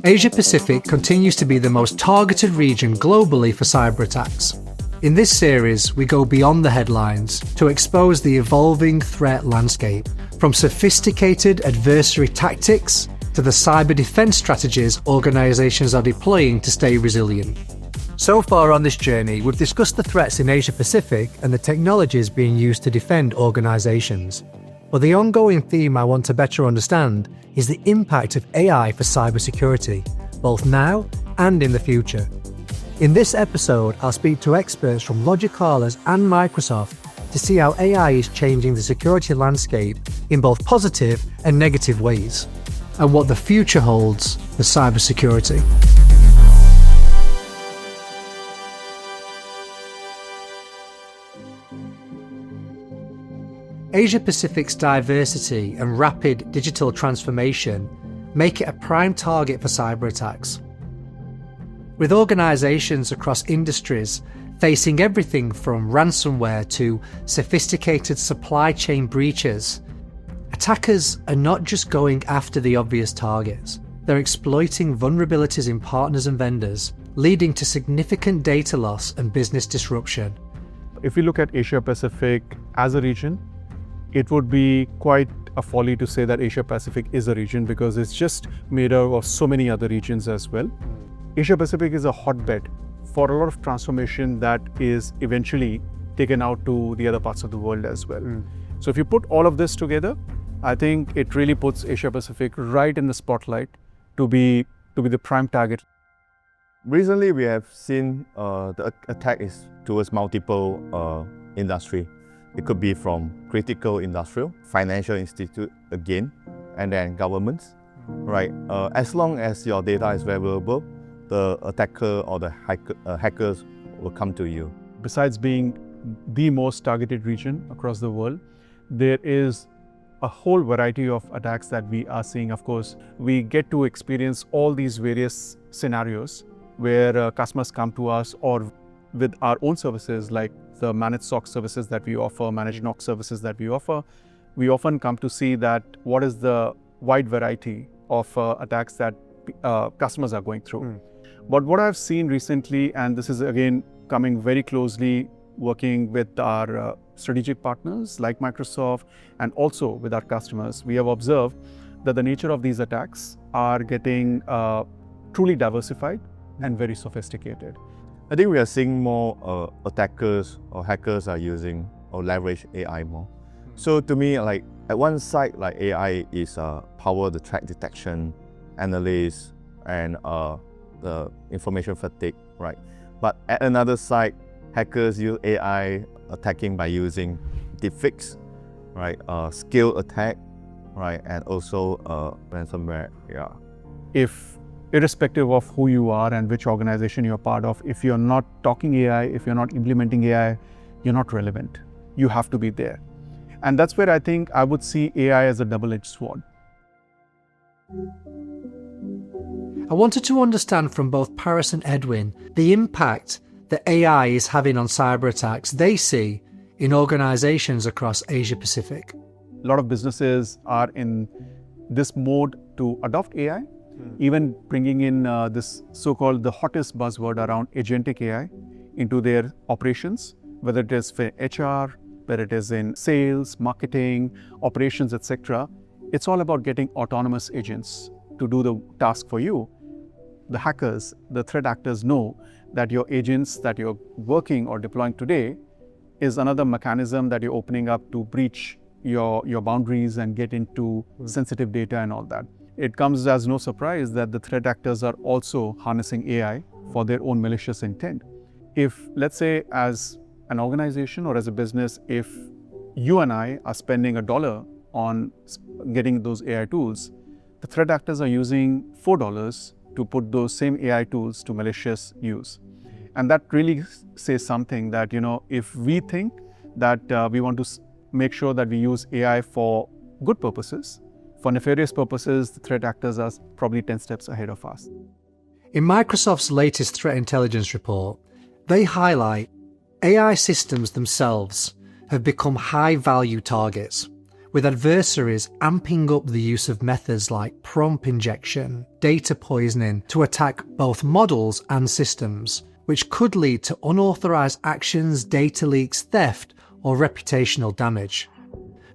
Asia Pacific continues to be the most targeted region globally for cyber attacks. In this series, we go beyond the headlines to expose the evolving threat landscape, from sophisticated adversary tactics to the cyber defense strategies organizations are deploying to stay resilient. So far on this journey, we've discussed the threats in Asia Pacific and the technologies being used to defend organizations. But the ongoing theme I want to better understand is the impact of AI for cybersecurity, both now and in the future. In this episode, I'll speak to experts from Logicalis and Microsoft to see how AI is changing the security landscape in both positive and negative ways, and what the future holds for cybersecurity. Asia Pacific's diversity and rapid digital transformation make it a prime target for cyber attacks. With organizations across industries facing everything from ransomware to sophisticated supply chain breaches, attackers are not just going after the obvious targets. They're exploiting vulnerabilities in partners and vendors, leading to significant data loss and business disruption. If we look at Asia Pacific as a region, it would be quite a folly to say that Asia Pacific is a region, because it's just made up of so many other regions as well. Asia Pacific is a hotbed for a lot of transformation that is eventually taken out to the other parts of the world as well. So if you put all of this together, I think it really puts Asia Pacific right in the spotlight to be the prime target. Recently, we have seen the attack is towards multiple industry. It could be from critical industrial, financial institute again, and then governments, right? As long as your data is valuable, the attacker or the hackers will come to you. Besides being the most targeted region across the world, there is a whole variety of attacks that we are seeing. Of course, we get to experience all these various scenarios where customers come to us, or with our own services like the managed SOC services that we offer, managed NOC services that we offer. We often come to see that what is the wide variety of attacks that customers are going through. But what I've seen recently, and this is again coming very closely working with our strategic partners like Microsoft and also with our customers, we have observed that the nature of these attacks are getting truly diversified and very sophisticated. I think we are seeing more attackers or hackers are using or leverage AI more. So to me, like at one side, like AI is power the threat detection, analysis, and the information fatigue, right? But at another side, hackers use AI attacking by using deepfakes, right? Skill attack, right? And also ransomware, yeah. Irrespective of who you are and which organization you're part of, if you're not talking AI, if you're not implementing AI, you're not relevant. You have to be there. And that's where I think I would see AI as a double-edged sword. I wanted to understand from both Paris and Edwin the impact that AI is having on cyber attacks they see in organizations across Asia Pacific. A lot of businesses are in this mode to adopt AI. Even bringing in this so-called the hottest buzzword around agentic AI into their operations, whether it is for HR, whether it is in sales, marketing, operations, etc. It's all about getting autonomous agents to do the task for you. The hackers, the threat actors know that your agents that you're working or deploying today is another mechanism that you're opening up to breach your boundaries and get into sensitive data and all that. It comes as no surprise that the threat actors are also harnessing AI for their own malicious intent. If, let's say, as an organization or as a business, if you and I are spending $1 on getting those AI tools, the threat actors are using $4 to put those same AI tools to malicious use. And that really says something that, if we think that we want to make sure that we use AI for good purposes, for nefarious purposes, the threat actors are probably 10 steps ahead of us. In Microsoft's latest threat intelligence report, they highlight AI systems themselves have become high-value targets, with adversaries amping up the use of methods like prompt injection, data poisoning to attack both models and systems, which could lead to unauthorized actions, data leaks, theft, or reputational damage.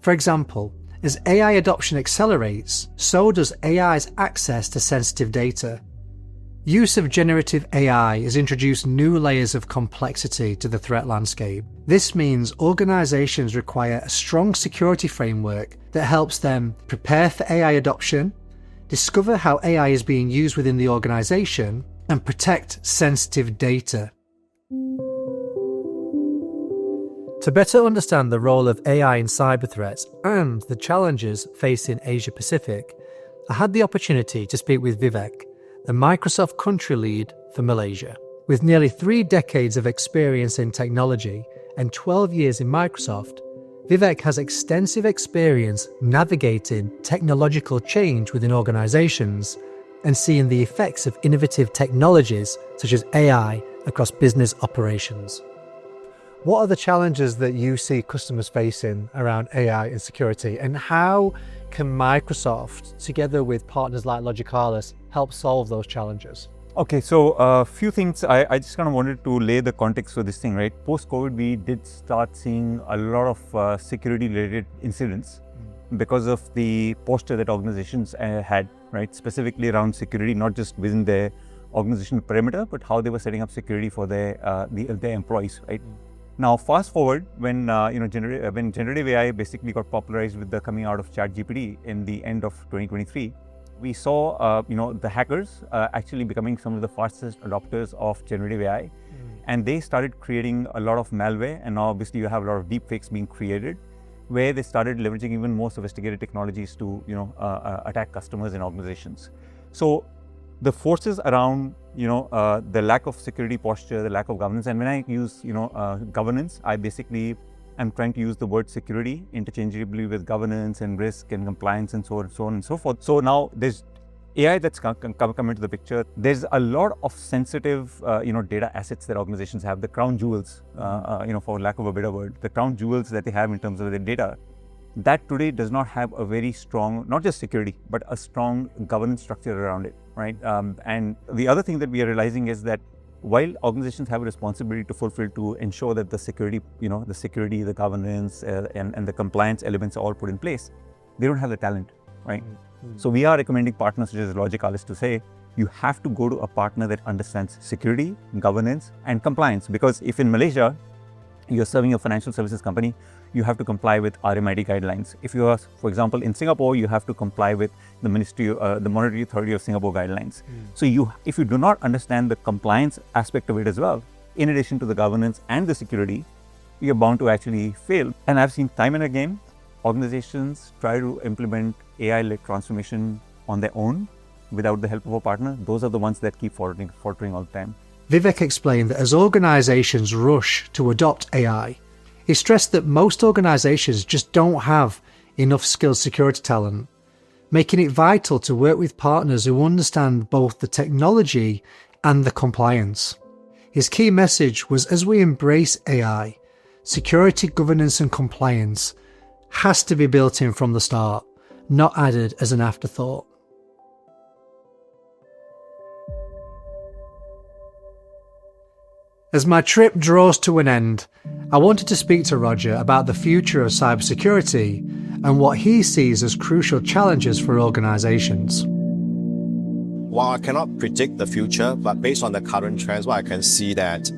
For example, as AI adoption accelerates, so does AI's access to sensitive data. Use of generative AI has introduced new layers of complexity to the threat landscape. This means organizations require a strong security framework that helps them prepare for AI adoption, discover how AI is being used within the organization, and protect sensitive data. To better understand the role of AI in cyber threats and the challenges facing Asia Pacific, I had the opportunity to speak with Vivek, the Microsoft country lead for Malaysia. With nearly 3 decades of experience in technology and 12 years in Microsoft, Vivek has extensive experience navigating technological change within organizations and seeing the effects of innovative technologies such as AI across business operations. What are the challenges that you see customers facing around AI and security, and how can Microsoft, together with partners like Logicalis, help solve those challenges? Okay, so a few things. I just kind of wanted to lay the context for this thing, right? Post-COVID, we did start seeing a lot of security-related incidents because of the posture that organizations had, right? Specifically around security, not just within their organizational perimeter, but how they were setting up security for their employees, right? Now, fast forward when when generative AI basically got popularized with the coming out of ChatGPT in the end of 2023, we saw the hackers actually becoming some of the fastest adopters of generative AI, and they started creating a lot of malware. And now, obviously, you have a lot of deepfakes being created, where they started leveraging even more sophisticated technologies to attack customers and organizations. So the forces around the lack of security posture, the lack of governance, and when I use governance, I basically am trying to use the word security interchangeably with governance and risk and compliance and so on and so forth. So now there's AI that's come into the picture. There's a lot of sensitive data assets that organizations have, the crown jewels, for lack of a better word, the crown jewels that they have in terms of their data, that today does not have a very strong, not just security, but a strong governance structure around it, right? And the other thing that we are realizing is that while organizations have a responsibility to fulfill to ensure that the security, the governance and the compliance elements are all put in place, they don't have the talent, right? So we are recommending partners such as Logicalis to say, you have to go to a partner that understands security, governance, and compliance. Because if in Malaysia, you're serving a financial services company, you have to comply with RMID guidelines. If you are, for example, in Singapore, you have to comply with the the Monetary Authority of Singapore guidelines. So if you do not understand the compliance aspect of it as well, in addition to the governance and the security, you're bound to actually fail. And I've seen time and again, organizations try to implement AI-led transformation on their own without the help of a partner. Those are the ones that keep faltering all the time. Vivek explained that as organizations rush to adopt AI, he stressed that most organizations just don't have enough skilled security talent, making it vital to work with partners who understand both the technology and the compliance. His key message was, as we embrace AI, security, governance and compliance has to be built in from the start, not added as an afterthought. As my trip draws to an end, I wanted to speak to Roger about the future of cybersecurity and what he sees as crucial challenges for organizations. While I cannot predict the future, but based on the current trends, what I can see that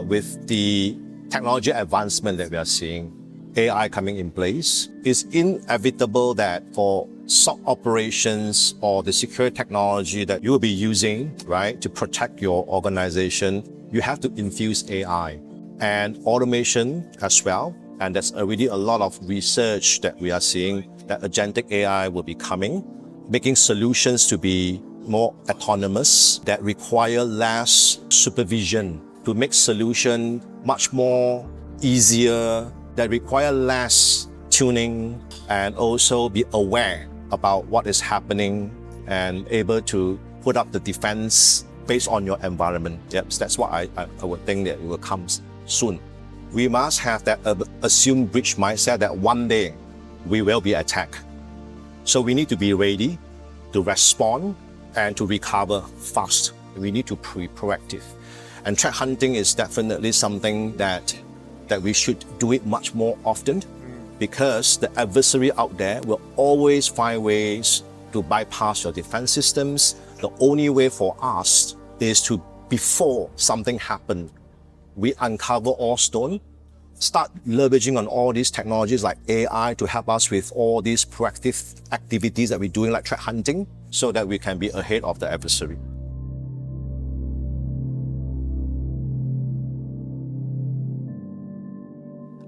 with the technology advancement that we are seeing, AI coming in place, it's inevitable that for SOC operations or the security technology that you will be using, right, to protect your organization, you have to infuse AI and automation as well. And there's already a lot of research that we are seeing that agentic AI will be coming, making solutions to be more autonomous, that require less supervision, to make solution much more easier, that require less tuning, and also be aware about what is happening and able to put up the defense based on your environment. Yep, so that's what I would think that it will come soon. We must have that assumed breach mindset that one day we will be attacked. So we need to be ready to respond and to recover fast. We need to be proactive. And threat hunting is definitely something that we should do it much more often, because the adversary out there will always find ways to bypass your defense systems. The only way for us is to, before something happens, we uncover all stone, start leveraging on all these technologies like AI to help us with all these proactive activities that we're doing, like threat hunting, so that we can be ahead of the adversary.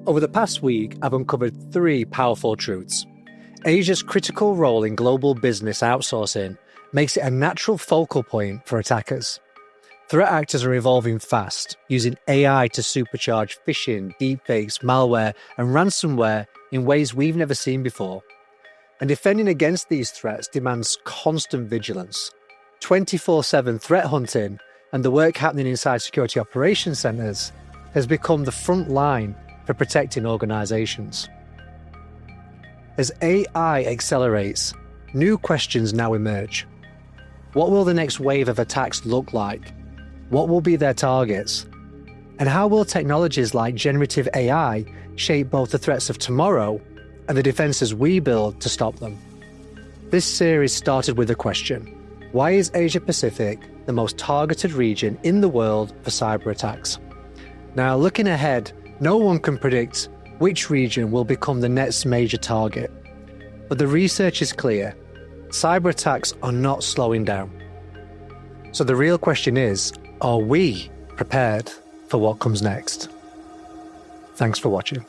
Over the past week, I've uncovered 3 powerful truths. Asia's critical role in global business outsourcing makes it a natural focal point for attackers. Threat actors are evolving fast, using AI to supercharge phishing, deepfakes, malware, and ransomware in ways we've never seen before. And defending against these threats demands constant vigilance. 24/7 threat hunting and the work happening inside security operations centers has become the front line for protecting organizations. As AI accelerates, new questions now emerge. What will the next wave of attacks look like? What will be their targets? And how will technologies like generative AI shape both the threats of tomorrow and the defenses we build to stop them? This series started with a question: why is Asia Pacific the most targeted region in the world for cyber attacks? Now, looking ahead, no one can predict which region will become the next major target. But the research is clear: cyber attacks are not slowing down. So the real question is, are we prepared for what comes next? Thanks for watching.